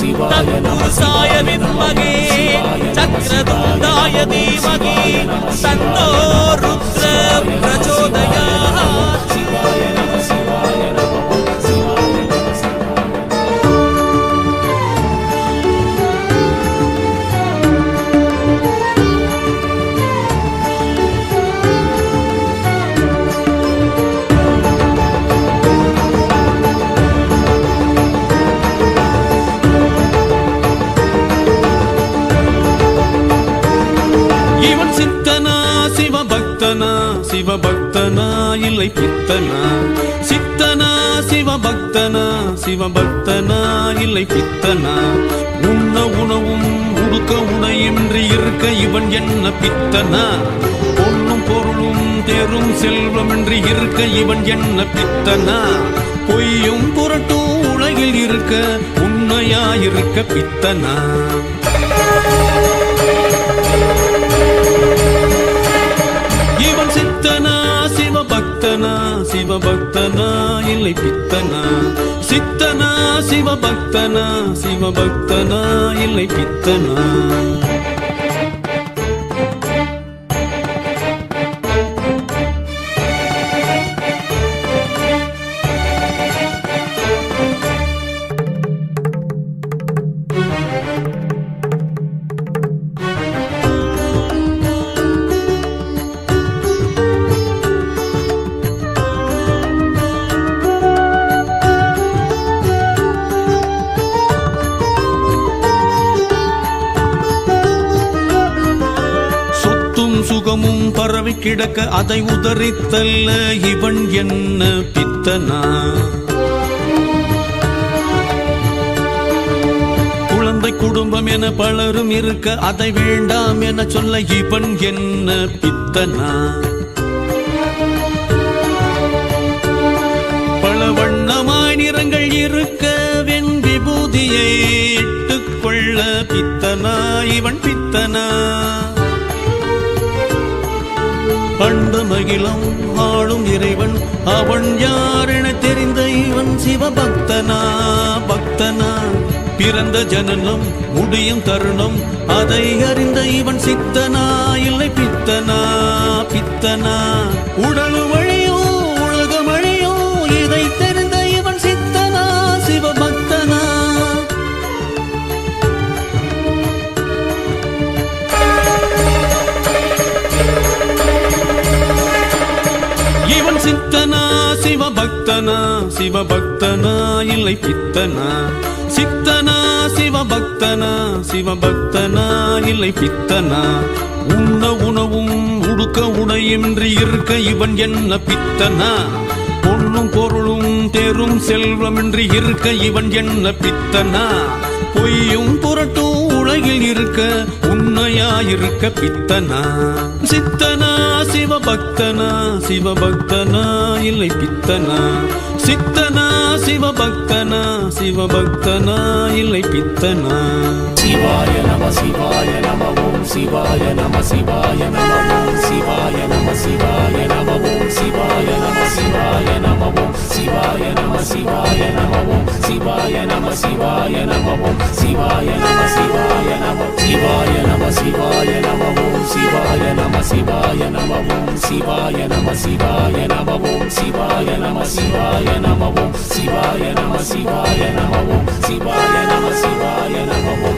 तत्पुरुषाय विद्महे चक्रतुण्डाय धीमहि तन्नो रुद्र प्रचोदयात्। சிவபக்தனா இல்லை பித்தனா, சித்தனா சிவபக்தனா, சிவபக்தனா இல்லை பித்தனா. உண்ண உணவும் உடுக்க உடையின்றி இருக்க இவன் என்ன பித்தனா, பொன்னும் பொருளும் தேரும் செல்வமின்றி இருக்க இவன் என்ன பித்தனா. பொய்யும் புரட்டும் உலகில் இருக்க உண்மையாயிருக்க பித்தனா. இவன் சித்தனா சிவபக்தனா, சிவபக்தனா இல்லை பித்தனா, சித்தனா சிவபக்தனா, சிவபக்தனா இல்லை பித்தனா. சுகமும் பரவி கிடக்க அதை உதறித்தல்ல இவன் என்ன பித்தனா. குழந்தை குடும்பம் என பலரும் இருக்க அதை வேண்டாம் என சொல்ல இவன் என்ன பித்தனா. பல வண்ணமாய் நிறங்கள் இருக்க வெண் விபூதியை இட்டுக்கொள்ள பித்தனா இவன் பித்தனா. பண்ட மகிழம் ஆளும் இறைவன் அவன் யார் என தெரிந்த இவன் சிவபக்தனா பக்தனா. பிறந்த ஜனனம் முடியும் தருணம் அதை அறிந்த இவன் சித்தனா இல்லை பித்தனா பித்தனா. உடலு வழியோ உலகம் அழியோ இதை தெரிந்த இவன் சித்தனா சிவபக்தனா. இவன் சித்தனா சிவபக்தனா, சிவபக்தனா இல்லை பித்தனா, சித்தனா சிவபக்தனா, சிவபக்தனா இல்லை பித்தனா. உண்ண உணவும் உடுக்க உடையின்றி இருக்க இவன் என்ன பித்தனா. பொன்னும் பொருளும் தேரும் செல்வமின்றி இருக்க இவன் என்ன பித்தனா. பொய்யும் புரட்டும் உலகில் இருக்க உண்மையாயிருக்க பித்தனா. சித்தனா சிவபக்தனா, சிவபக்தனா இல்லை பித்தனா, சித்தனா சிவபக்தனா, சிவபக்தனா இல்லை பித்தனா. சிவாய நம சிவாய நம ஓம் சிவாய நம சிவாய நம ஓம் சிவாய நம சிவாய நம ஓம் சிவாய நம சிவாய நம ஓம் சிவாய நம சிவாய நம ஓம் சிவாய நம சிவாய நம ஓம் சிவாய நம சிவாய நம சிவாய நம சிவாய நம ஓம் சிவாய நம சிவாய நம ஓம் சிவாய நம சிவாய நம ஓம் சிவாய நம சிவாய நம ஓம் சிவாய நம சிவாய நம ஓம் சிவாய நம சிவாய நம